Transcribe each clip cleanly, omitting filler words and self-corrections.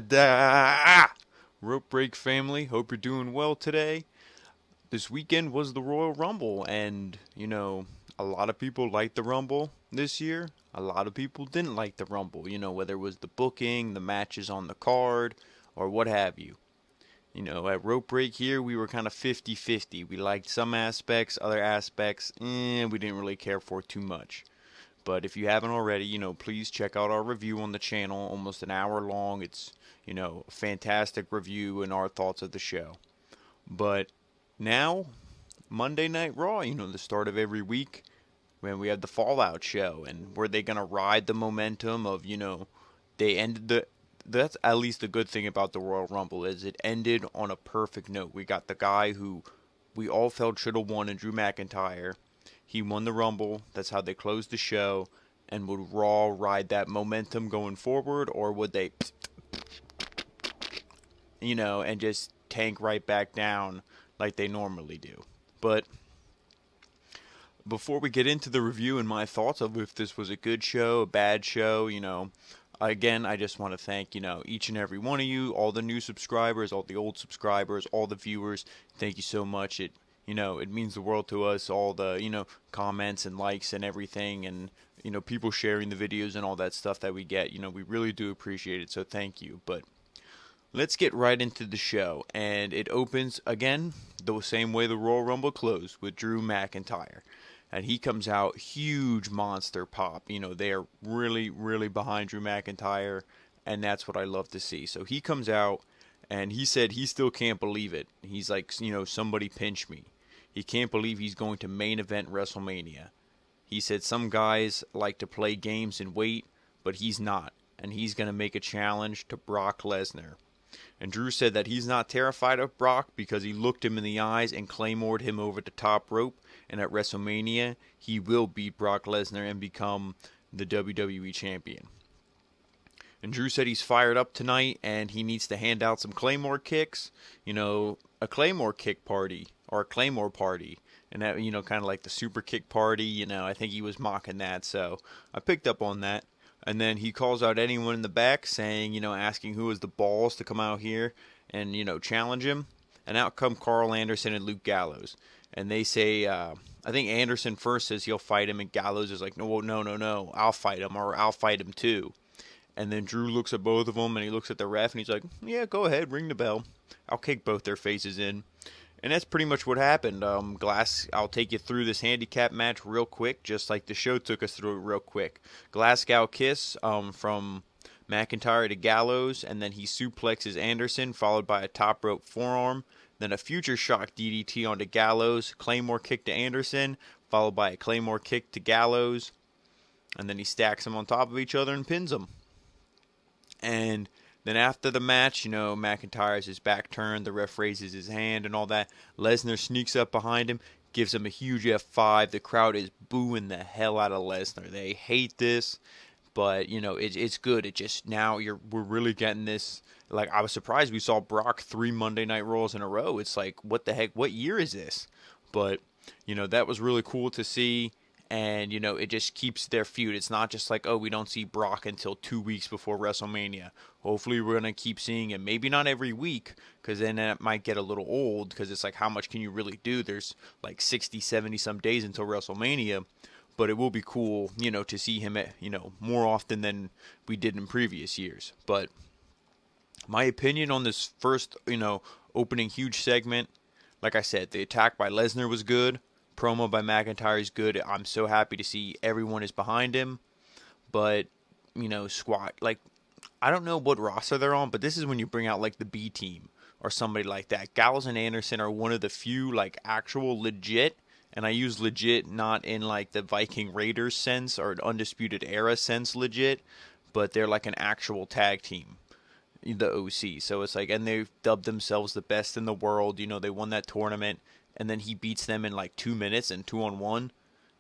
Da-da-da! Rope Break family, hope you're doing well today. This weekend was the Royal Rumble, and, a lot of people liked the Rumble this year. A lot of people didn't like the Rumble, whether it was the booking, the matches on the card, or what have you. At Rope Break here, we were kind of 50-50. We liked some aspects, other aspects, we didn't really care for too much. But if you haven't already, please check out our review on the channel, almost an hour long. It's, a fantastic review and our thoughts of the show. But now, Monday Night Raw, the start of every week, when we have the Fallout show, and were they going to ride the momentum of, they ended that's at least the good thing about the Royal Rumble, is it ended on a perfect note. We got the guy who we all felt should have won in Drew McIntyre. He won the Rumble. That's how they closed the show. And would Raw ride that momentum going forward, or would they, and just tank right back down like they normally do? But before we get into the review and my thoughts of if this was a good show, a bad show, again, I just want to thank, each and every one of you, all the new subscribers, all the old subscribers, all the viewers. Thank you so much. It means the world to us, all the, comments and likes and everything, and, people sharing the videos and all that stuff that we get. We really do appreciate it, so thank you. But let's get right into the show, and it opens, again, the same way the Royal Rumble closed, with Drew McIntyre. And he comes out, huge monster pop. They are really, really behind Drew McIntyre, and that's what I love to see. So he comes out, and he said he still can't believe it. He's like, somebody pinch me. He can't believe he's going to main event WrestleMania. He said some guys like to play games and wait, but he's not. And he's going to make a challenge to Brock Lesnar. And Drew said that he's not terrified of Brock because he looked him in the eyes and claymored him over the top rope. And at WrestleMania, he will beat Brock Lesnar and become the WWE Champion. And Drew said he's fired up tonight and he needs to hand out some Claymore kicks. A Claymore kick party, or a Claymore party. And that, kind of like the super kick party, I think he was mocking that. So I picked up on that. And then he calls out anyone in the back saying, asking who has the balls to come out here and, challenge him. And out come Carl Anderson and Luke Gallows. And they say, I think Anderson first says he'll fight him, and Gallows is like, no, I'll fight him, or I'll fight him too. And then Drew looks at both of them, and he looks at the ref, and he's like, yeah, go ahead, ring the bell. I'll kick both their faces in. And that's pretty much what happened. I'll take you through this handicap match real quick, just like the show took us through it real quick. Glasgow kiss from McIntyre to Gallows, and then he suplexes Anderson, followed by a top rope forearm. Then a future shock DDT onto Gallows, Claymore kick to Anderson, followed by a Claymore kick to Gallows. And then he stacks them on top of each other and pins them. And then after the match, McIntyre has his back turned, the ref raises his hand and all that. Lesnar sneaks up behind him, gives him a huge F5. The crowd is booing the hell out of Lesnar. They hate this, but, it's good. It just, now we're really getting this. Like, I was surprised we saw Brock 3 Monday Night Raws in a row. It's like, what the heck? What year is this? But, that was really cool to see. And, it just keeps their feud. It's not just like, oh, we don't see Brock until 2 weeks before WrestleMania. Hopefully we're going to keep seeing him. Maybe not every week, because then it might get a little old, because it's like, how much can you really do? There's like 60, 70 some days until WrestleMania. But it will be cool, to see him, more often than we did in previous years. But my opinion on this first, opening huge segment, like I said, the attack by Lesnar was good. Promo by McIntyre is good. I'm so happy to see everyone is behind him. But, like, I don't know what roster they're on, but this is when you bring out, like, the B team or somebody like that. Gallows and Anderson are one of the few, like, actual legit, and I use legit not in, like, the Viking Raiders sense or Undisputed Era sense legit, but they're like an actual tag team, the OC. So it's like, and they've dubbed themselves the best in the world. They won that tournament, and then he beats them in like 2 minutes and 2-on-1.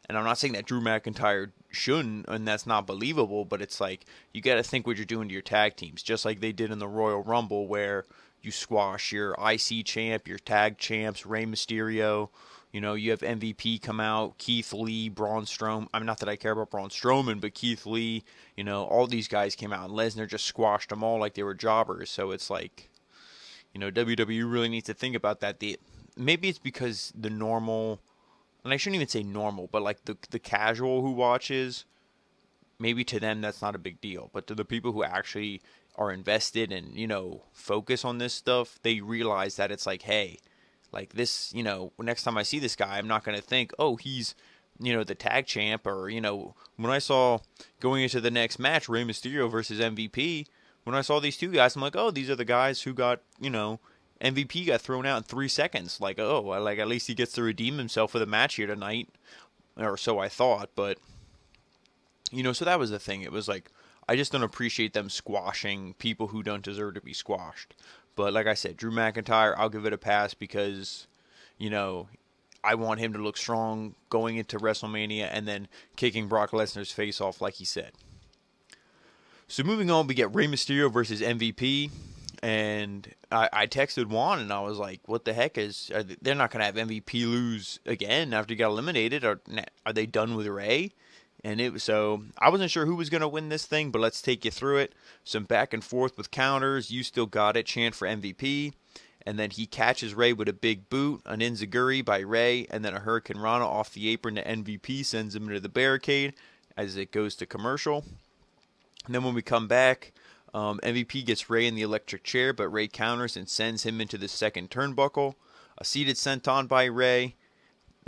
And I'm not saying that Drew McIntyre shouldn't, and that's not believable, but it's like, you got to think what you're doing to your tag teams, just like they did in the Royal Rumble, where you squash your IC champ, your tag champs, Rey Mysterio, You know, you have MVP come out, Keith Lee, Braun Strowman. I'm not that I care about Braun Strowman, but Keith Lee, you know, all these guys came out, and Lesnar just squashed them all like they were jobbers. So it's like, you know, WWE really needs to think about that. Maybe it's because the normal, and I shouldn't even say normal, but like the casual who watches, maybe to them that's not a big deal, but to the people who actually are invested and, you know, focus on this stuff, they realize that it's like, hey, like this, you know, next time I see this guy, I'm not going to think, oh, he's, you know, the tag champ, or, you know, when I saw going into the next match, Rey Mysterio versus MVP, when I saw these two guys, I'm like, oh, these are the guys who got, you know, MVP got thrown out in 3 seconds. Like, oh, like at least he gets to redeem himself for the match here tonight, or so I thought. But, you know, so that was the thing. It was like, I just don't appreciate them squashing people who don't deserve to be squashed. But like I said, Drew McIntyre, I'll give it a pass because, you know, I want him to look strong going into WrestleMania and then kicking Brock Lesnar's face off, like he said. So moving on, we get Rey Mysterio versus MVP. And I texted Juan and I was like, what the heck they're not going to have MVP lose again after he got eliminated? Are they done with Rey? And so I wasn't sure who was going to win this thing, but let's take you through it. Some back and forth with counters. You still got it. Chant for MVP. And then he catches Rey with a big boot, an enziguri by Rey, and then a Hurricane Rana off the apron to MVP, sends him into the barricade as it goes to commercial. And then when we come back, MVP gets Rey in the electric chair, but Rey counters and sends him into the second turnbuckle. A seated senton by Rey.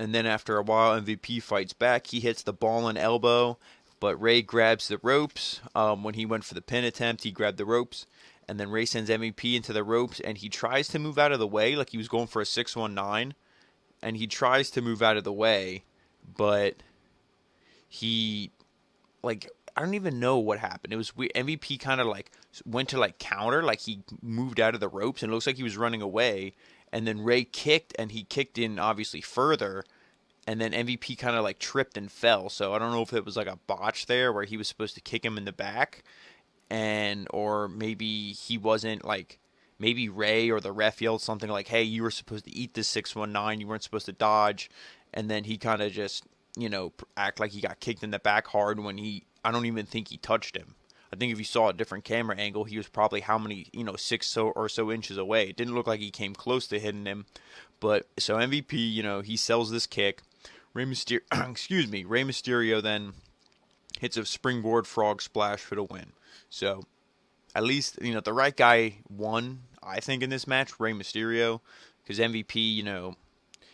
And then after a while, MVP fights back. He hits the ball and elbow, but Rey grabs the ropes. When he went for the pin attempt, he grabbed the ropes. And then Rey sends MVP into the ropes, and he tries to move out of the way like he was going for a 619. And he tries to move out of the way, but he, like, I don't even know what happened. It was weird. MVP kind of like went to like counter, like he moved out of the ropes, and it looks like he was running away. And then Rey kicked, and he kicked in obviously further. And then MVP kind of like tripped and fell. So I don't know if it was like a botch there where he was supposed to kick him in the back, or maybe he wasn't, like, maybe Rey or the ref yelled something like, hey, you were supposed to eat this 619, you weren't supposed to dodge. And then he kind of just, you know, act like he got kicked in the back hard when I don't even think he touched him. I think if you saw a different camera angle, he was probably how many, 6 or so inches away. It didn't look like he came close to hitting him. But so MVP, he sells this kick. Rey Mysterio then hits a springboard frog splash for the win. So at least, the right guy won, I think, in this match, Rey Mysterio, because MVP,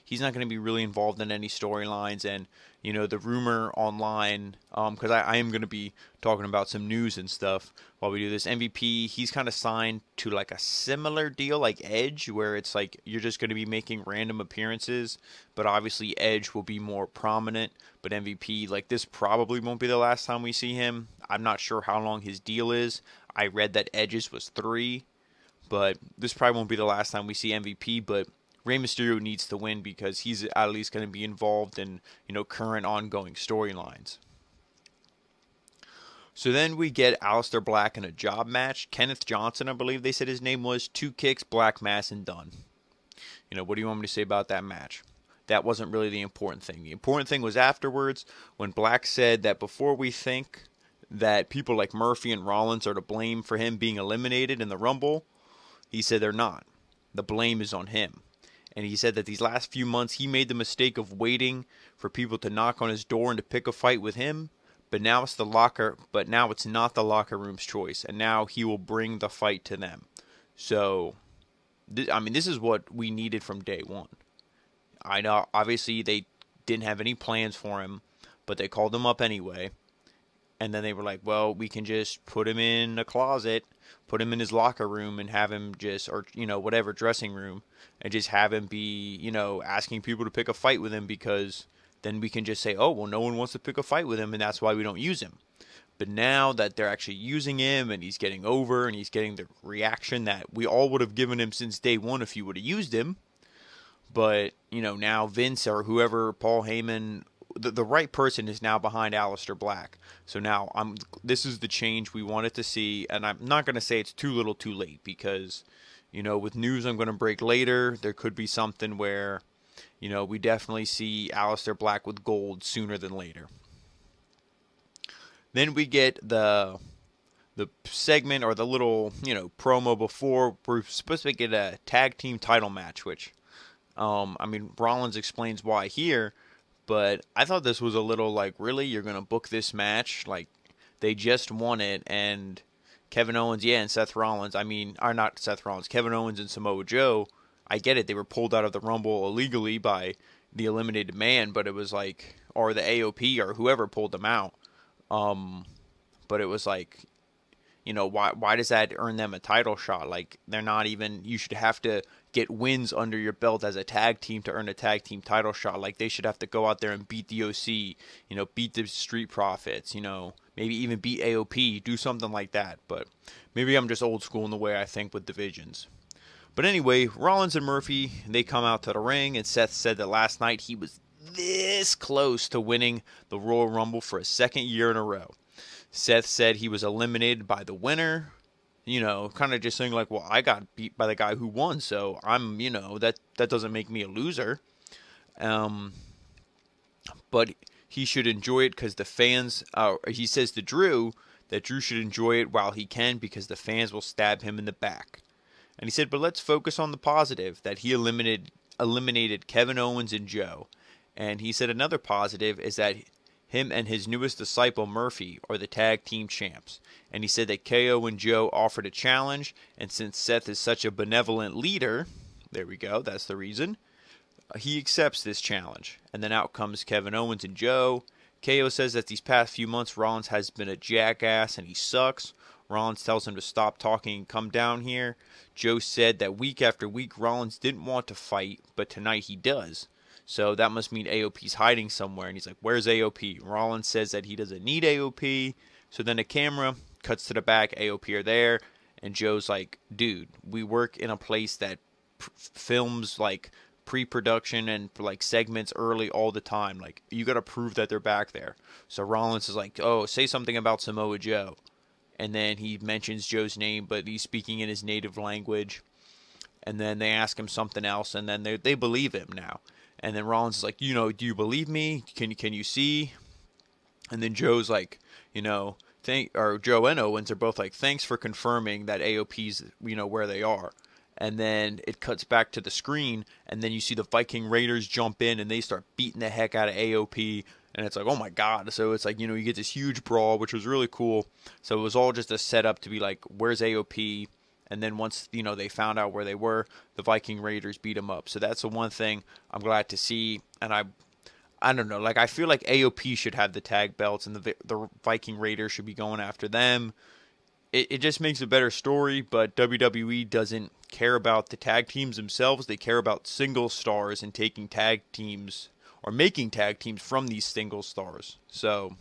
he's not going to be really involved in any storylines. And, the rumor online, because I am going to be talking about some news and stuff while we do this. MVP, he's kind of signed to like a similar deal like Edge, where it's like you're just going to be making random appearances, but obviously Edge will be more prominent. But MVP, like, this probably won't be the last time we see him. I'm not sure how long his deal is. I read that Edge's was 3, but this probably won't be the last time we see MVP. But Rey Mysterio needs to win because he's at least going to be involved in, current ongoing storylines. So then we get Aleister Black in a job match. Kenneth Johnson, I believe they said his name was. 2 kicks, Black Mass, and done. What do you want me to say about that match? That wasn't really the important thing. The important thing was afterwards when Black said that before we think that people like Murphy and Rollins are to blame for him being eliminated in the Rumble, he said they're not. The blame is on him. And he said that these last few months he made the mistake of waiting for people to knock on his door and to pick a fight with him, but now it's not the locker room's choice, and now he will bring the fight to them. So, this is what we needed from day one. I know, obviously, they didn't have any plans for him, but they called him up anyway. And then they were like, well, we can just put him in a closet, put him in his locker room, and have him just, or, whatever, dressing room, and just have him be, asking people to pick a fight with him, because then we can just say, oh, well, no one wants to pick a fight with him, and that's why we don't use him. But now that they're actually using him, and he's getting over, and he's getting the reaction that we all would have given him since day one if you would have used him. But, now Vince or whoever, Paul Heyman, the right person is now behind Aleister Black. So now this is the change we wanted to see, and I'm not going to say it's too little too late, because, with news I'm going to break later, there could be something where, we definitely see Aleister Black with gold sooner than later. Then we get the segment or the little promo before we're supposed to get a tag team title match, which Rollins explains why here, but I thought this was a little like, really, you're gonna book this match? Like, they just won it, and Kevin Owens, and Seth Rollins. Are not Seth Rollins, Kevin Owens and Samoa Joe. I get it, they were pulled out of the Rumble illegally by the Eliminated Man, but it was like, or the AOP or whoever pulled them out. But it was like, why does that earn them a title shot? Like, they're not even, you should have to get wins under your belt as a tag team to earn a tag team title shot. Like, they should have to go out there and beat the OC, beat the Street Profits, maybe even beat AOP, do something like that. But maybe I'm just old school in the way I think with divisions. But anyway, Rollins and Murphy, they come out to the ring, and Seth said that last night he was this close to winning the Royal Rumble for a second year in a row. Seth said he was eliminated by the winner, kind of just saying like, well, I got beat by the guy who won, so I'm, that doesn't make me a loser. But he should enjoy it because the fans, he says to Drew that Drew should enjoy it while he can because the fans will stab him in the back. And he said, but let's focus on the positive, that he eliminated Kevin Owens and Joe. And he said another positive is that him and his newest disciple, Murphy, are the tag team champs. And he said that KO and Joe offered a challenge, and since Seth is such a benevolent leader, there we go, that's the reason, he accepts this challenge. And then out comes Kevin Owens and Joe. KO says that these past few months, Rollins has been a jackass and he sucks. Rollins tells him to stop talking and come down here. Joe said that week after week, Rollins didn't want to fight, but tonight he does. So that must mean AOP's hiding somewhere. And he's like, where's AOP? Rollins says that he doesn't need AOP. So then the camera cuts to the back. AOP are there. And Joe's like, dude, we work in a place that films like pre-production and like segments early all the time. Like, you got to prove that they're back there. So Rollins is like, oh, say something about Samoa Joe. And then he mentions Joe's name, but he's speaking in his native language. And then they ask him something else, and then they believe him now. And then Rollins is like, do you believe me? Can you see? And then Joe's like, Joe and Owens are both like, thanks for confirming that AOP's, where they are. And then it cuts back to the screen, and then you see the Viking Raiders jump in, and they start beating the heck out of AOP. And it's like, oh my God. So it's like, you get this huge brawl, which was really cool. So it was all just a setup to be like, where's AOP? And then once, they found out where they were, the Viking Raiders beat them up. So that's the one thing I'm glad to see. And I don't know, like, I feel like AOP should have the tag belts and the Viking Raiders should be going after them. It just makes a better story, but WWE doesn't care about the tag teams themselves. They care about single stars and taking tag teams or making tag teams from these single stars. So,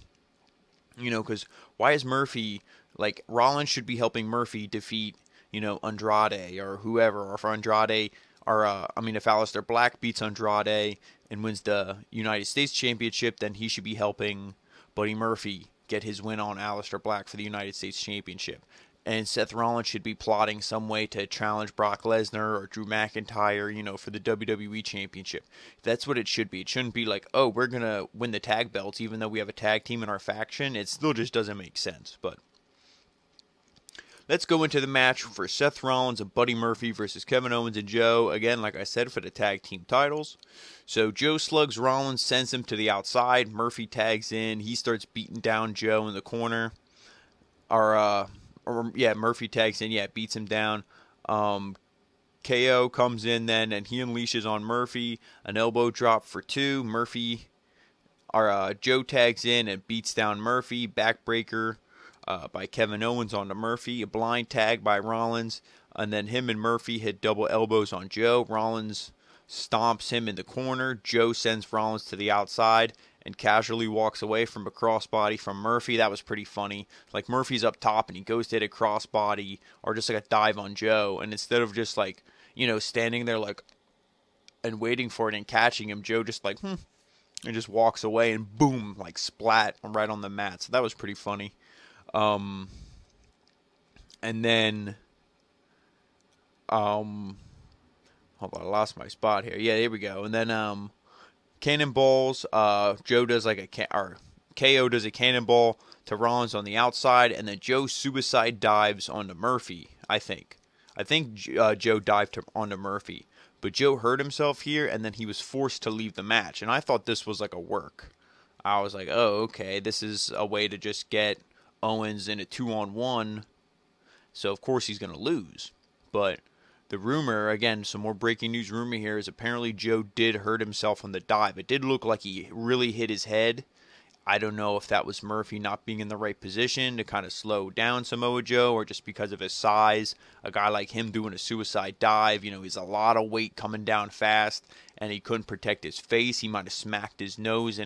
because why is Murphy, like, Rollins should be helping Murphy defeat, Andrade or whoever, or if Andrade, or if Aleister Black beats Andrade and wins the United States Championship, then he should be helping Buddy Murphy get his win on Aleister Black for the United States Championship. And Seth Rollins should be plotting some way to challenge Brock Lesnar or Drew McIntyre, for the WWE Championship. That's what it should be. It shouldn't be like, oh, we're going to win the tag belts even though we have a tag team in our faction. It still just doesn't make sense, but let's go into the match for Seth Rollins and Buddy Murphy versus Kevin Owens and Joe. Again, like I said, for the tag team titles. So Joe slugs Rollins, sends him to the outside. Murphy tags in. He starts beating down Joe in the corner. Murphy tags in. Beats him down. KO comes in then, and he unleashes on Murphy. An elbow drop for 2. Joe tags in and beats down Murphy. Backbreaker by Kevin Owens onto Murphy. A blind tag by Rollins. And then him and Murphy hit double elbows on Joe. Rollins stomps him in the corner. Joe sends Rollins to the outside and casually walks away from a crossbody from Murphy. That was pretty funny. Like, Murphy's up top and he goes to hit a crossbody or just like a dive on Joe. And instead of just like, standing there like and waiting for it and catching him, Joe just like, and just walks away and boom, like splat right on the mat. So that was pretty funny. And then, hold hold on, I lost my spot here. Yeah, here we go. And then cannonballs. Joe does like or KO does a cannonball to Rollins on the outside, and then Joe suicide dives onto Murphy. I think Joe dived onto Murphy, but Joe hurt himself here, and then he was forced to leave the match. And I thought this was like a work. I was like, oh, okay, this is a way to just get Owens in a 2-on-1. So of course he's going to lose. But the rumor, again, some more breaking news rumor here, is apparently Joe did hurt himself on the dive. It did look like he really hit his head. I don't know if that was Murphy not being in the right position to kind of slow down Samoa Joe, or just because of his size. A guy like him doing a suicide dive, he's a lot of weight coming down fast, and he couldn't protect his face. He might have smacked his nose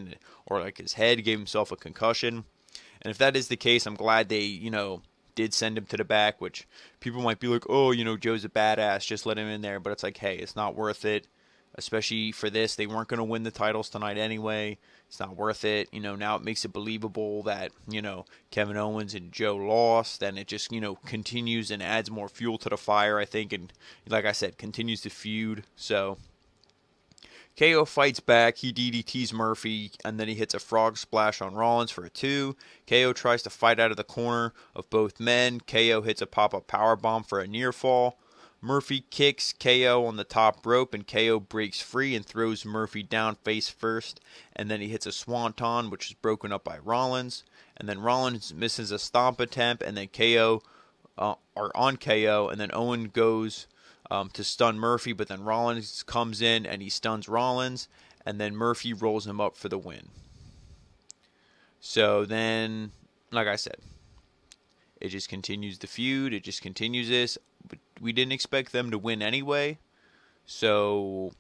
or like his head, gave himself a concussion. And if that is the case, I'm glad they, did send him to the back, which people might be like, oh, Joe's a badass, just let him in there. But it's like, hey, it's not worth it. Especially for this, they weren't going to win the titles tonight anyway. It's not worth it. Now it makes it believable that, Kevin Owens and Joe lost. And it just, continues and adds more fuel to the fire, I think. And like I said, continues to feud. So KO fights back. He DDTs Murphy, and then he hits a frog splash on Rollins for a 2. KO tries to fight out of the corner of both men. KO hits a pop-up powerbomb for a near fall. Murphy kicks KO on the top rope, and KO breaks free and throws Murphy down face first. And then he hits a swanton, which is broken up by Rollins. And then Rollins misses a stomp attempt, and then KO, on KO, and then Owen goes to stun Murphy, but then Rollins comes in and he stuns Rollins, and then Murphy rolls him up for the win. So then, like I said, it just continues the feud. It just continues this. But we didn't expect them to win anyway. So,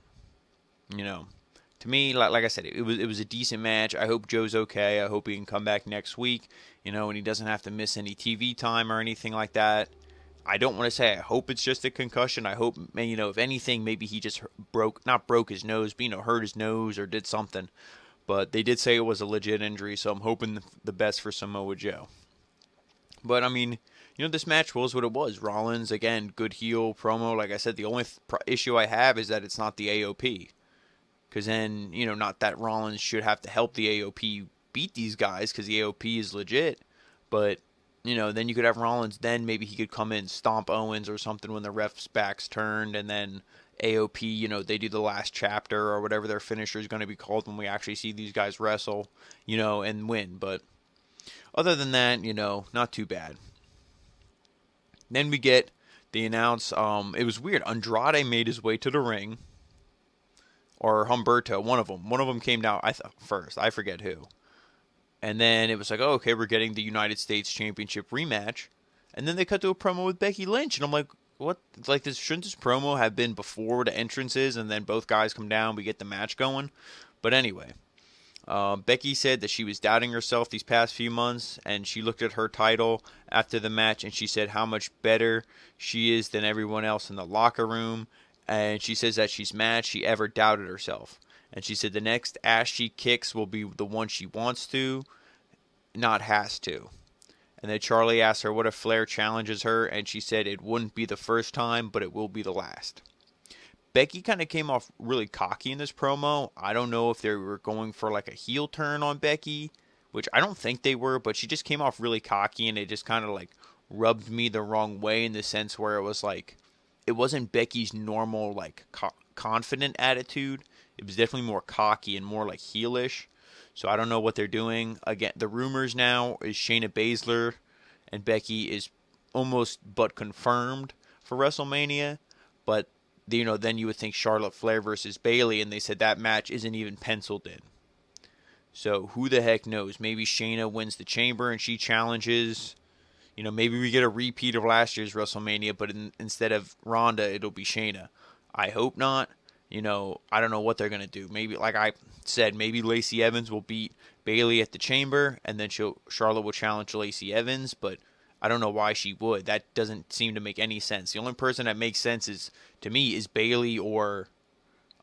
to me, like I said, it was a decent match. I hope Joe's okay. I hope he can come back next week, and he doesn't have to miss any TV time or anything like that. I don't want to say I hope it's just a concussion. I hope, if anything, maybe he just not broke his nose, but, hurt his nose or did something. But they did say it was a legit injury, so I'm hoping the best for Samoa Joe. But, this match was what it was. Rollins, again, good heel promo. Like I said, the only issue I have is that it's not the AOP. Because then, not that Rollins should have to help the AOP beat these guys, because the AOP is legit. But, then you could have Rollins, then maybe he could come in, stomp Owens or something when the ref's back's turned, and then AOP, they do the last chapter or whatever their finisher is going to be called when we actually see these guys wrestle, and win. But other than that, not too bad. Then we get the announce. It was weird. Andrade made his way to the ring, or Humberto, one of them. One of them came down first. I forget who. And then it was like, oh, okay, we're getting the United States Championship rematch. And then they cut to a promo with Becky Lynch, and I'm like, what? Like, shouldn't this promo have been before the entrances, and then both guys come down, we get the match going? But anyway, Becky said that she was doubting herself these past few months, and she looked at her title after the match, and she said how much better she is than everyone else in the locker room, and she says that she's mad she ever doubted herself. And she said the next ass she kicks will be the one she wants to, not has to. And then Charlie asked her what if Flair challenges her, and she said it wouldn't be the first time, but it will be the last. Becky kind of came off really cocky in this promo. I don't know if they were going for like a heel turn on Becky, which I don't think they were, but she just came off really cocky, and it just kind of like rubbed me the wrong way in the sense where it was like, it wasn't Becky's normal like confident attitude. It was definitely more cocky and more like heelish. So I don't know what they're doing. Again, the rumors now is Shayna Baszler and Becky is almost but confirmed for WrestleMania. But, then you would think Charlotte Flair versus Bayley, and they said that match isn't even penciled in. So who the heck knows? Maybe Shayna wins the Chamber and she challenges. Maybe we get a repeat of last year's WrestleMania, but instead of Ronda, it'll be Shayna. I hope not. I don't know what they're going to do. Maybe, like I said, maybe Lacey Evans will beat Bayley at the Chamber, and then Charlotte will challenge Lacey Evans, but I don't know why she would. That doesn't seem to make any sense. The only person that makes sense to me is Bayley or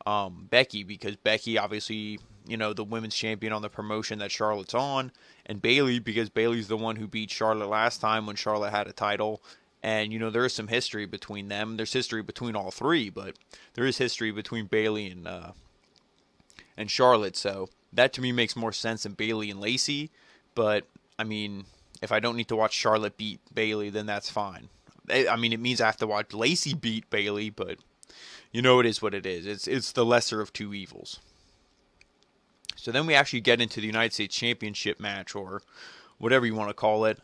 Becky, because Becky, obviously, the women's champion on the promotion that Charlotte's on, and Bayley, because Bayley's the one who beat Charlotte last time when Charlotte had a title, And, there is some history between them. There's history between all three, but there is history between Bayley and Charlotte. So that to me makes more sense than Bayley and Lacey. But, I mean, if I don't need to watch Charlotte beat Bayley, then that's fine. I mean, it means I have to watch Lacey beat Bayley, but it is what it is. It's the lesser of two evils. So then we actually get into the United States Championship match, or whatever you want to call it.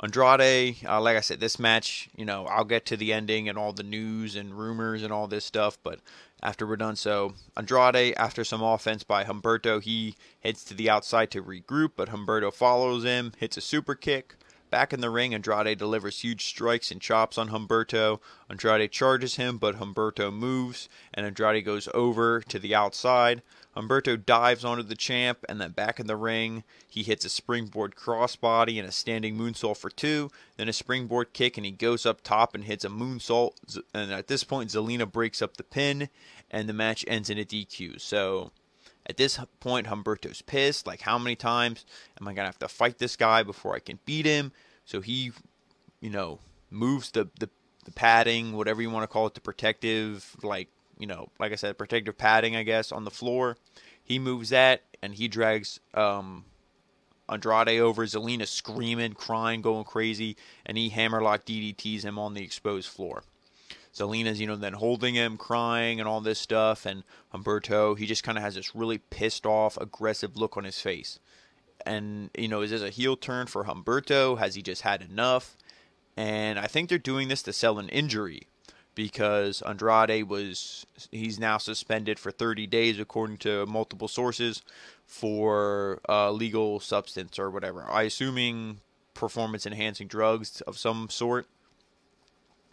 Andrade, like I said, this match, I'll get to the ending and all the news and rumors and all this stuff, but after we're done. So Andrade, after some offense by Humberto, he heads to the outside to regroup, but Humberto follows him, hits a super kick. Back in the ring, Andrade delivers huge strikes and chops on Humberto. Andrade charges him, but Humberto moves, and Andrade goes over to the outside. Humberto dives onto the champ, and then back in the ring, he hits a springboard crossbody and a standing moonsault for 2, then a springboard kick, and he goes up top and hits a moonsault. And at this point, Zelina breaks up the pin, and the match ends in a DQ. So at this point, Humberto's pissed. Like, how many times am I going to have to fight this guy before I can beat him? So he, moves the padding, whatever you want to call it, the protective, like I said, protective padding, I guess, on the floor. He moves that, and he drags Andrade over. Zelina screaming, crying, going crazy, and he hammerlock DDTs him on the exposed floor. Zelina's, then holding him, crying, and all this stuff, and Humberto, he just kind of has this really pissed off, aggressive look on his face. And, is this a heel turn for Humberto? Has he just had enough? And I think they're doing this to sell an injury, because Andrade he's now suspended for 30 days, according to multiple sources, for legal substance or whatever. I assuming performance-enhancing drugs of some sort.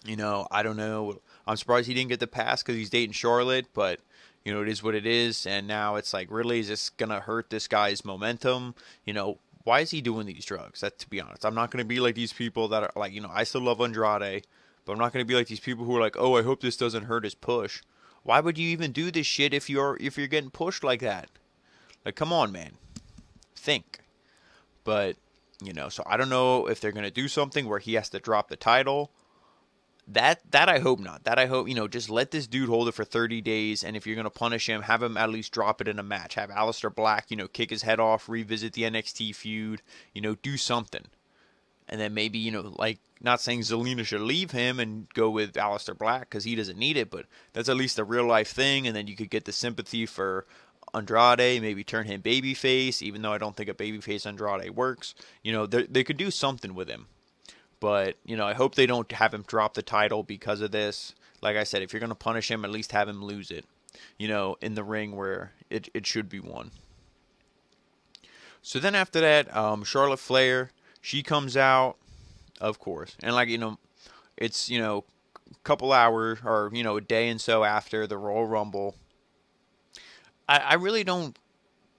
I don't know. I'm surprised he didn't get the pass because he's dating Charlotte, but, it is what it is. And now it's like, really, is this going to hurt this guy's momentum? Why is he doing these drugs? That, to be honest, I'm not going to be like these people that are like, I still love Andrade, but I'm not going to be like these people who are like, oh, I hope this doesn't hurt his push. Why would you even do this shit if you're getting pushed like that? Like, come on, man. Think. But, so I don't know if they're going to do something where he has to drop the title. That I hope not. That I hope, just let this dude hold it for 30 days, and if you're going to punish him, have him at least drop it in a match. Have Aleister Black, kick his head off, revisit the NXT feud, do something. And then maybe, like, not saying Zelina should leave him and go with Aleister Black because he doesn't need it, but that's at least a real-life thing, and then you could get the sympathy for Andrade, maybe turn him babyface, even though I don't think a babyface Andrade works. They could do something with him. But, I hope they don't have him drop the title because of this. Like I said, if you're going to punish him, at least have him lose it, in the ring where it should be won. So then after that, Charlotte Flair, she comes out, of course. And, like, it's, a couple hours or, a day and so after the Royal Rumble. I really don't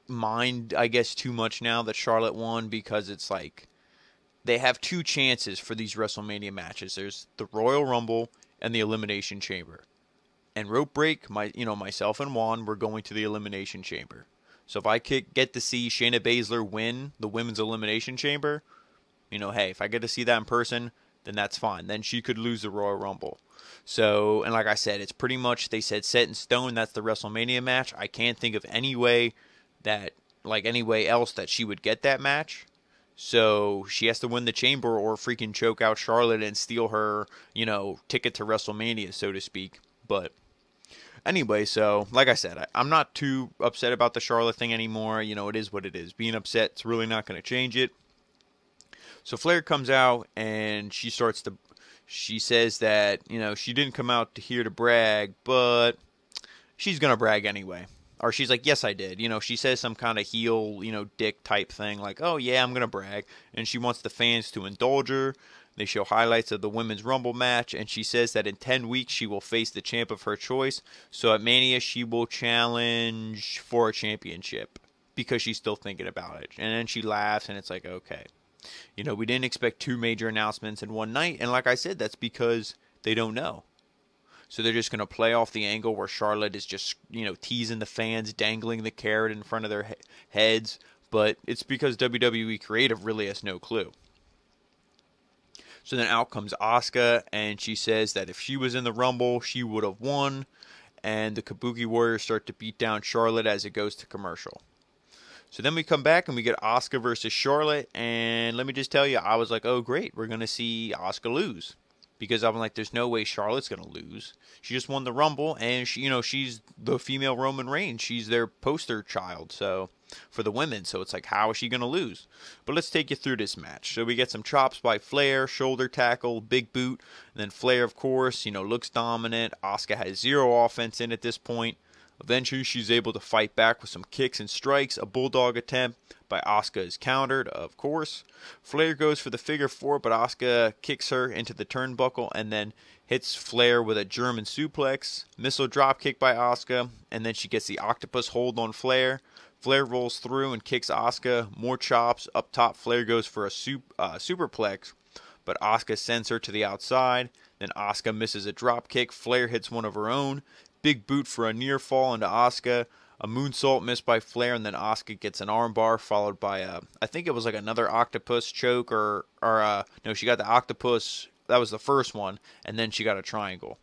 mind, I guess, too much now that Charlotte won, because it's like, they have two chances for these WrestleMania matches. There's the Royal Rumble and the Elimination Chamber. And Rope Break, myself and Juan, we're going to the Elimination Chamber. So if I could get to see Shayna Baszler win the Women's Elimination Chamber, hey, if I get to see that in person, then that's fine. Then she could lose the Royal Rumble. So, and like I said, it's pretty much, they said set in stone, that's the WrestleMania match. I can't think of any way else that she would get that match. So she has to win the chamber or freaking choke out Charlotte and steal her, ticket to WrestleMania, so to speak. But anyway, so like I said, I'm not too upset about the Charlotte thing anymore. It is what it is. Being upset, it's really not going to change it. So Flair comes out and she says that, she didn't come out here to brag, but she's going to brag anyway. Or she's like, yes, I did. She says some kind of heel, dick type thing. Like, oh, yeah, I'm going to brag. And she wants the fans to indulge her. They show highlights of the Women's Rumble match. And she says that in 10 weeks, she will face the champ of her choice. So at Mania, she will challenge for a championship. Because she's still thinking about it. And then she laughs, and it's like, okay. We didn't expect two major announcements in one night. And like I said, that's because they don't know. So they're just going to play off the angle where Charlotte is just, teasing the fans, dangling the carrot in front of their heads. But it's because WWE Creative really has no clue. So then out comes Asuka, and she says that if she was in the Rumble, she would have won. And the Kabuki Warriors start to beat down Charlotte as it goes to commercial. So then we come back and we get Asuka versus Charlotte, and let me just tell you, I was like, oh great, we're going to see Asuka lose. Because I'm like, there's no way Charlotte's going to lose. She just won the Rumble, and she's the female Roman Reigns. She's their poster child, so for the women. So it's like, how is she going to lose? But let's take you through this match. So we get some chops by Flair, shoulder tackle, big boot, and then Flair, of course, looks dominant. Asuka has zero offense in at this point. Eventually, she's able to fight back with some kicks and strikes. A bulldog attempt by Asuka is countered, of course. Flair goes for the figure four, but Asuka kicks her into the turnbuckle and then hits Flair with a German suplex. Missile drop kick by Asuka, and then she gets the octopus hold on Flair. Flair rolls through and kicks Asuka. More chops. Up top, Flair goes for a superplex, but Asuka sends her to the outside. Then Asuka misses a drop kick. Flair hits one of her own. Big boot for a near fall into Asuka. A moonsault missed by Flair, and then Asuka gets an armbar followed by I think it was like another octopus choke no, she got the octopus. That was the first one, and then she got a triangle.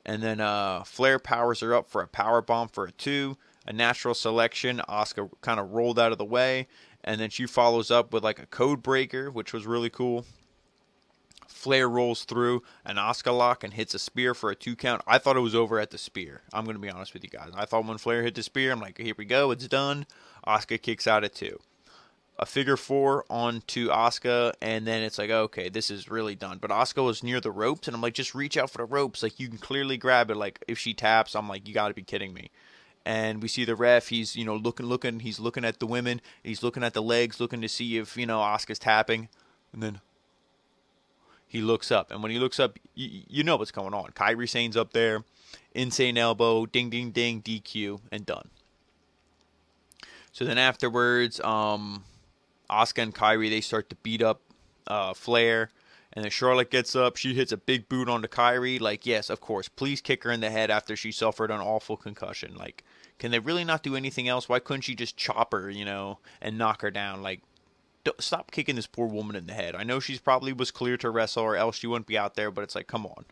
And then Flair powers her up for a power bomb for a 2. A natural selection. Asuka kind of rolled out of the way, and then she follows up with like a code breaker, which was really cool. Flair rolls through an Asuka lock and hits a spear for a 2 count. I thought it was over at the spear. I'm going to be honest with you guys. I thought when Flair hit the spear, I'm like, here we go, it's done. Asuka kicks out at 2. A figure 4 onto Asuka, and then it's like, okay, this is really done. But Asuka was near the ropes, and I'm like, just reach out for the ropes. Like, you can clearly grab it. Like, if she taps, I'm like, you got to be kidding me. And we see the ref, he's, looking, he's looking at the women, he's looking at the legs, looking to see if, Asuka's tapping. And then he looks up, and when he looks up, you know what's going on. Kairi Sane's up there, insane elbow, ding, ding, ding, DQ, and done. So then afterwards, Asuka and Kairi, they start to beat up Flair, and then Charlotte gets up. She hits a big boot onto Kairi. Like, yes, of course, please kick her in the head after she suffered an awful concussion. Like, can they really not do anything else? Why couldn't she just chop her, and knock her down? Like, stop kicking this poor woman in the head. I know she's probably was clear to wrestle, or else she wouldn't be out there, but it's like, come on.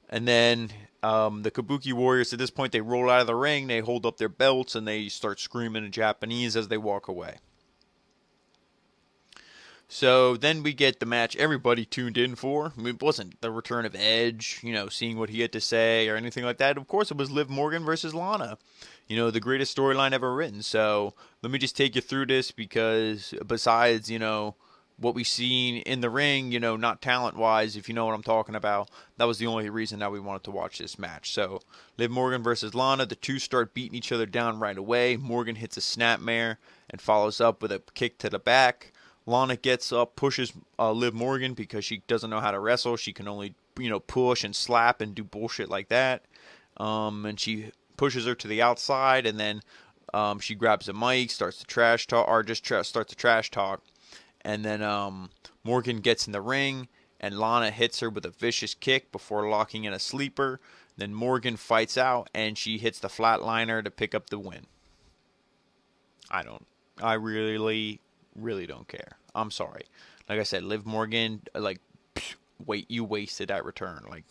And then the Kabuki Warriors, at this point, they roll out of the ring, they hold up their belts, and they start screaming in Japanese as they walk away. So then we get the match everybody tuned in for. I mean, it wasn't the return of Edge, seeing what he had to say or anything like that. Of course, it was Liv Morgan versus Lana. The greatest storyline ever written. So let me just take you through this because besides, what we've seen in the ring, not talent-wise, if you know what I'm talking about, that was the only reason that we wanted to watch this match. So Liv Morgan versus Lana, the two start beating each other down right away. Morgan hits a snapmare and follows up with a kick to the back. Lana gets up, pushes Liv Morgan because she doesn't know how to wrestle. She can only, push and slap and do bullshit like that. And she pushes her to the outside, and then she grabs a mic, starts to trash talk, or just starts to trash talk. And then Morgan gets in the ring, and Lana hits her with a vicious kick before locking in a sleeper. Then Morgan fights out, and she hits the flatliner to pick up the win. I really don't care. I'm sorry. Like I said, Liv Morgan, you wasted that return. Like,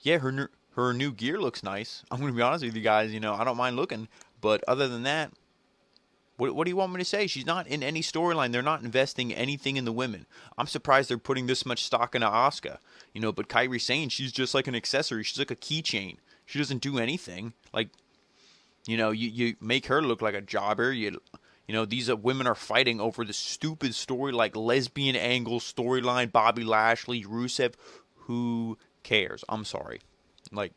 yeah, her new gear looks nice. I'm going to be honest with you guys, I don't mind looking. But other than that, what do you want me to say? She's not in any storyline. They're not investing anything in the women. I'm surprised they're putting this much stock into Asuka. But Kairi Sane, she's just like an accessory. She's like a keychain. She doesn't do anything. Like, you make her look like a jobber. These women are fighting over the stupid story, like lesbian angle storyline, Bobby Lashley, Rusev. Who cares? I'm sorry. Like,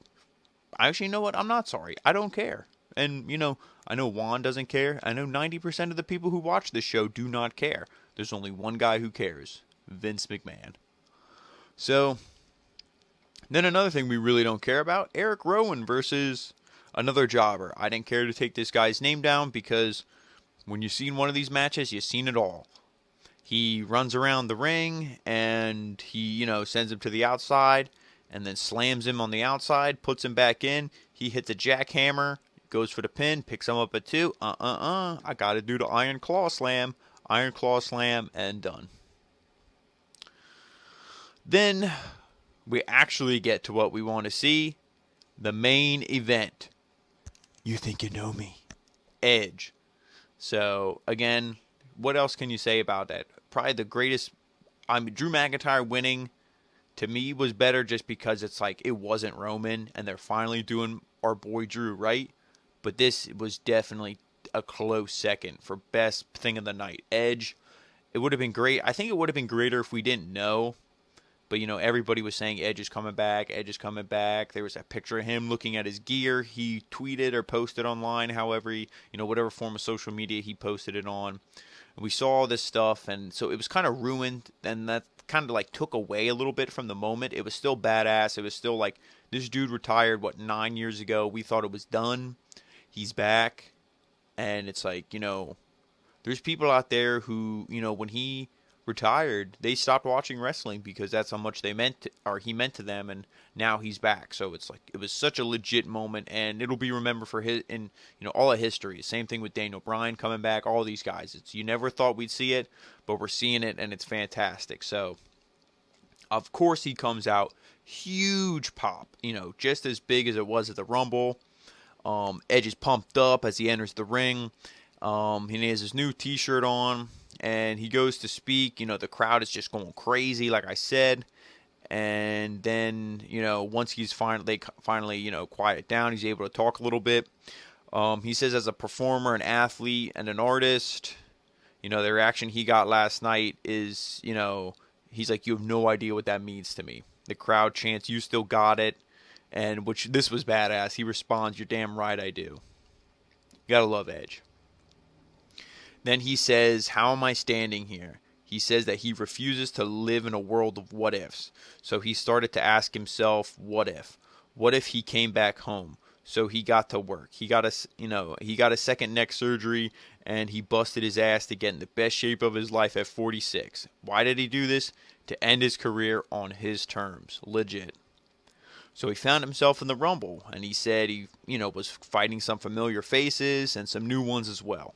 actually, you know what? I'm not sorry. I don't care. And, I know Juan doesn't care. I know 90% of the people who watch this show do not care. There's only one guy who cares. Vince McMahon. So, then another thing we really don't care about, Eric Rowan versus another jobber. I didn't care to take this guy's name down because when you've seen one of these matches, you've seen it all. He runs around the ring, and he, sends him to the outside, and then slams him on the outside, puts him back in. He hits a jackhammer, goes for the pin, picks him up at 2. I got to do the Iron Claw Slam, and done. Then we actually get to what we want to see, the main event. You think you know me. Edge. So, again, what else can you say about that? Probably the greatest. Drew McIntyre winning, to me, was better just because it's like it wasn't Roman, and they're finally doing our boy Drew right. But this was definitely a close second for best thing of the night. Edge, it would have been great. I think it would have been greater if we didn't know. But, everybody was saying Edge is coming back, Edge is coming back. There was that picture of him looking at his gear. He tweeted or posted online, however, whatever form of social media he posted it on. And we saw all this stuff, and so it was kind of ruined, and that kind of like took away a little bit from the moment. It was still badass. It was still like, this dude retired, 9 years ago? We thought it was done. He's back. And it's like, there's people out there who, when he retired, they stopped watching wrestling because that's how much he meant to them, and now he's back. So it's like, it was such a legit moment, and it'll be remembered for all of history. Same thing with Daniel Bryan coming back, all these guys. You never thought we'd see it, but we're seeing it, and it's fantastic. So of course he comes out, huge pop, just as big as it was at the Rumble. Edge is pumped up as he enters the ring. He has his new t-shirt on, and he goes to speak. The crowd is just going crazy, like I said. And then, once he's finally, quiet down, he's able to talk a little bit. He says, as a performer, an athlete, and an artist, the reaction he got last night is, he's like, you have no idea what that means to me. The crowd chants, you still got it. And this was badass. He responds, you're damn right I do. You gotta love Edge. Then he says, how am I standing here? He says that he refuses to live in a world of what ifs. So he started to ask himself, what if? What if he came back home? So he got to work. He got a second neck surgery, and he busted his ass to get in the best shape of his life at 46. Why did he do this? To end his career on his terms. Legit. So he found himself in the Rumble, and he said he, was fighting some familiar faces and some new ones as well.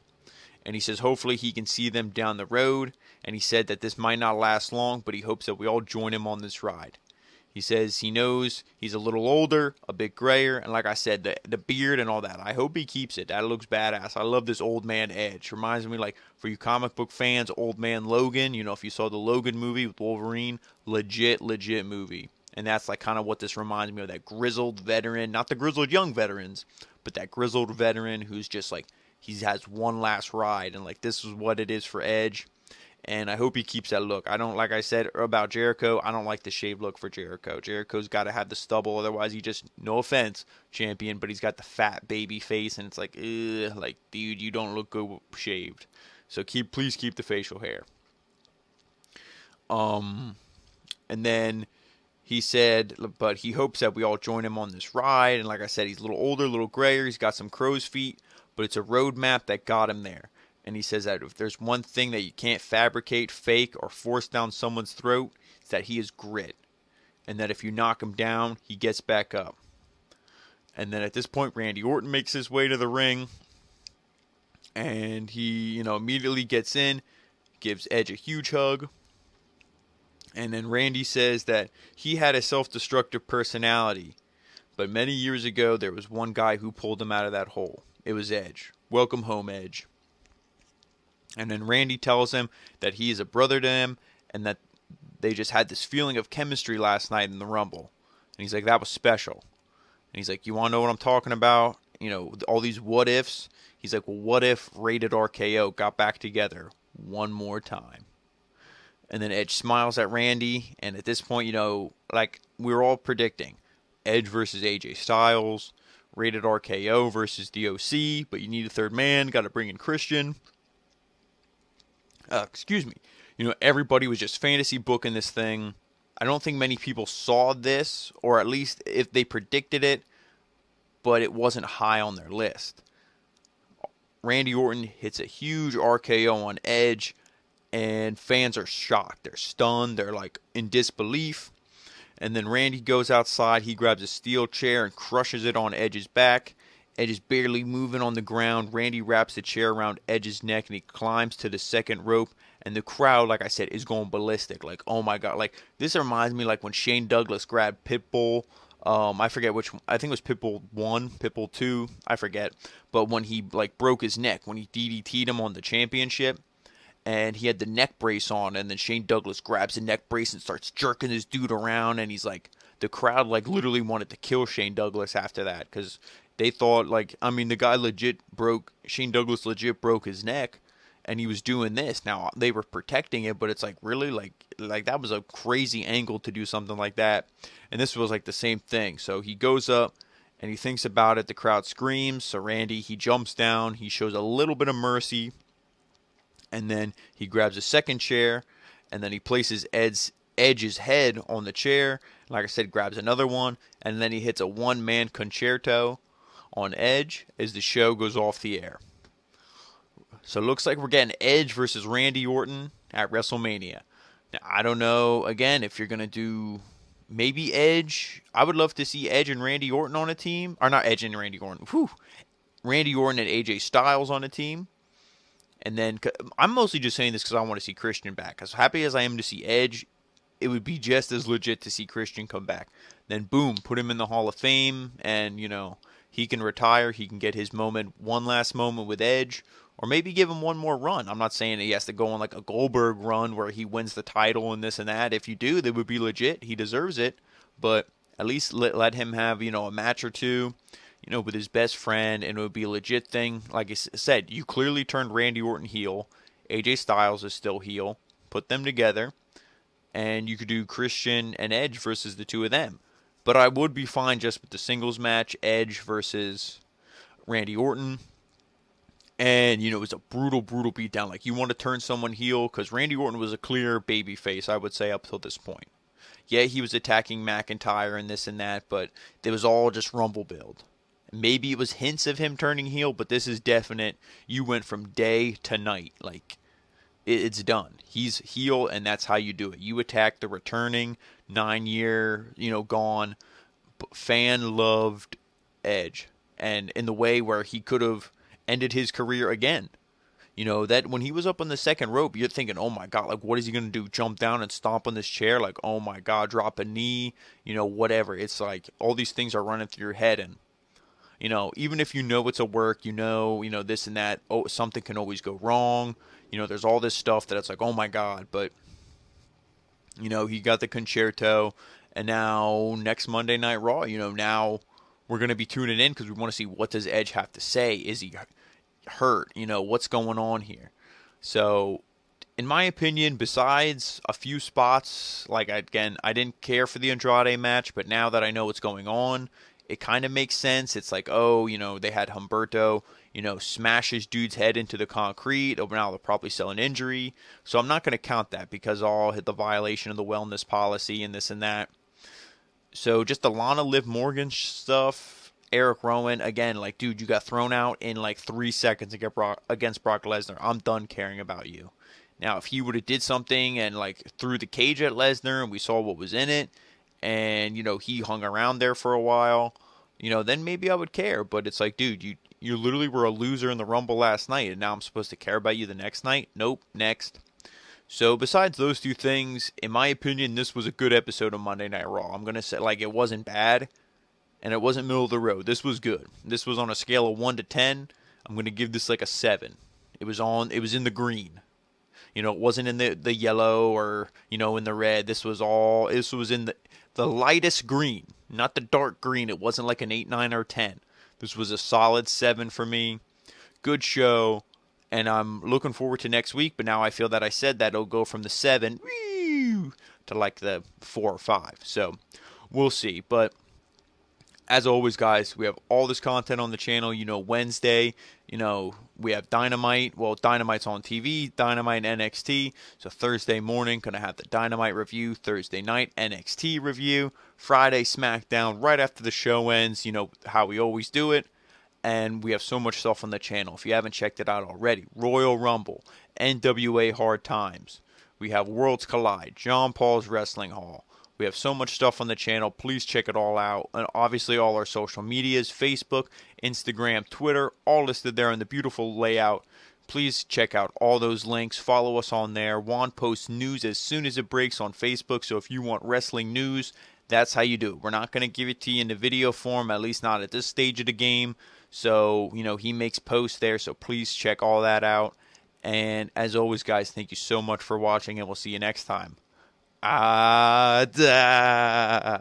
And he says hopefully he can see them down the road, and he said that this might not last long, but he hopes that we all join him on this ride. He says he knows he's a little older, a bit grayer, and like I said, the beard and all that. I hope he keeps it. That looks badass. I love this old man Edge. Reminds me, like, for you comic book fans, old man Logan. If you saw the Logan movie with Wolverine, legit movie. And that's like kind of what this reminds me of, that grizzled veteran, not the grizzled young veterans, but that grizzled veteran who's just like, he has one last ride, and like this is what it is for Edge. And I hope he keeps that look. I don't, like I said about Jericho, I don't like the shaved look for Jericho. Jericho's got to have the stubble, otherwise he just, no offense, champion, but he's got the fat baby face, and it's like, ugh, like, dude, you don't look good shaved. So please keep the facial hair. And then he said, but he hopes that we all join him on this ride. And like I said, he's a little older, a little grayer. He's got some crow's feet, but it's a roadmap that got him there. And he says that if there's one thing that you can't fabricate, fake, or force down someone's throat, it's that he is grit. And that if you knock him down, he gets back up. And then at this point, Randy Orton makes his way to the ring. And he, immediately gets in, gives Edge a huge hug. And then Randy says that he had a self-destructive personality. But many years ago, there was one guy who pulled him out of that hole. It was Edge. Welcome home, Edge. And then Randy tells him that he is a brother to him, and that they just had this feeling of chemistry last night in the Rumble. And he's like, that was special. And he's like, you want to know what I'm talking about? All these what ifs. He's like, well, what if Rated-RKO got back together one more time? And then Edge smiles at Randy, and at this point, like we were all predicting, Edge versus AJ Styles, Rated-RKO versus DOC, but you need a third man, got to bring in Christian. Everybody was just fantasy booking this thing. I don't think many people saw this, or at least if they predicted it, but it wasn't high on their list. Randy Orton hits a huge RKO on Edge, and fans are shocked. They're stunned. They're like in disbelief. And then Randy goes outside. He grabs a steel chair and crushes it on Edge's back. Edge is barely moving on the ground. Randy wraps the chair around Edge's neck and he climbs to the second rope. And the crowd, like I said, is going ballistic. Like, oh my God. Like, this reminds me like when Shane Douglas grabbed Pitbull. I forget which one. I think it was Pitbull 1, Pitbull 2. I forget. But when he like broke his neck, when he DDT'd him on the championship, and he had the neck brace on, and then Shane Douglas grabs the neck brace and starts jerking this dude around, and he's like, the crowd like literally wanted to kill Shane Douglas after that, because they thought like, I mean, the guy Shane Douglas legit broke his neck, and he was doing this. Now they were protecting it, but it's like really like that was a crazy angle to do something like that, and this was like the same thing. So he goes up. And he thinks about it. The crowd screams. So Randy, he jumps down. He shows a little bit of mercy. And then he grabs a second chair, and then he places Edge's head on the chair. Like I said, grabs another one, and then he hits a one-man concerto on Edge as the show goes off the air. So it looks like we're getting Edge versus Randy Orton at WrestleMania. Now, I don't know, again, if you're going to do maybe Edge. I would love to see Edge and Randy Orton on a team. Or not Edge and Randy Orton. Randy Orton and AJ Styles on a team. And then, I'm mostly just saying this because I want to see Christian back. As happy as I am to see Edge, it would be just as legit to see Christian come back. Then, boom, put him in the Hall of Fame, and, he can retire. He can get his one last moment with Edge, or maybe give him one more run. I'm not saying he has to go on like a Goldberg run where he wins the title and this and that. If you do, that would be legit. He deserves it. But at least let him have, a match or two, with his best friend, and it would be a legit thing. Like I said, you clearly turned Randy Orton heel. AJ Styles is still heel. Put them together, and you could do Christian and Edge versus the two of them. But I would be fine just with the singles match, Edge versus Randy Orton. And, it was a brutal, brutal beatdown. Like, you want to turn someone heel, because Randy Orton was a clear babyface, I would say, up till this point. Yeah, he was attacking McIntyre and this and that, but it was all just Rumble build. Maybe it was hints of him turning heel, but this is definite. You went from day to night. Like, it's done. He's heel, and that's how you do it. You attack the returning 9-year, gone, fan-loved Edge. And in the way where he could have ended his career again. That when he was up on the second rope, you're thinking, oh my God, like, what is he going to do? Jump down and stomp on this chair? Like, oh my God, drop a knee, whatever. It's like all these things are running through your head, and even if it's a work, this and that, oh, something can always go wrong. There's all this stuff that it's like, oh my God. But, he got the concerto, and now next Monday Night Raw, now we're going to be tuning in because we want to see what does Edge have to say. Is he hurt? What's going on here? So, in my opinion, besides a few spots, like, again, I didn't care for the Andrade match, but now that I know what's going on, it kind of makes sense. It's like, oh, they had Humberto, smash his dude's head into the concrete. Oh, now they'll probably sell an injury. So I'm not going to count that because I'll hit the violation of the wellness policy and this and that. So just the Lana Liv Morgan stuff, Eric Rowan, again, like, dude, you got thrown out in like 3 seconds against Brock Lesnar. I'm done caring about you. Now, if he would have did something and like threw the cage at Lesnar and we saw what was in it, and, he hung around there for a while, then maybe I would care. But it's like, dude, you literally were a loser in the Rumble last night, and now I'm supposed to care about you the next night? Nope, next. So besides those two things, in my opinion, this was a good episode of Monday Night Raw. I'm going to say, like, it wasn't bad, and it wasn't middle of the road. This was good. This was on a scale of 1 to 10. I'm going to give this like a 7. It was in the green. It wasn't in the yellow or, in the red. This was in the lightest green, not the dark green. It wasn't like an 8, 9, or 10. This was a solid 7 for me. Good show. And I'm looking forward to next week, but now I feel that I said that it'll go from the 7 to like the 4 or 5. So we'll see. But as always, guys, we have all this content on the channel. Wednesday, we have Dynamite. Well, Dynamite's on TV, Dynamite and NXT. So Thursday morning, going to have the Dynamite review. Thursday night, NXT review. Friday, SmackDown, right after the show ends. How we always do it. And we have so much stuff on the channel. If you haven't checked it out already, Royal Rumble, NWA Hard Times. We have Worlds Collide, John Paul's Wrestling Hall. We have so much stuff on the channel. Please check it all out. And obviously all our social medias, Facebook, Instagram, Twitter, all listed there in the beautiful layout. Please check out all those links. Follow us on there. Juan posts news as soon as it breaks on Facebook. So if you want wrestling news, that's how you do it. We're not going to give it to you in the video form, at least not at this stage of the game. So, he makes posts there. So please check all that out. And as always, guys, thank you so much for watching, and we'll see you next time. Ah, da.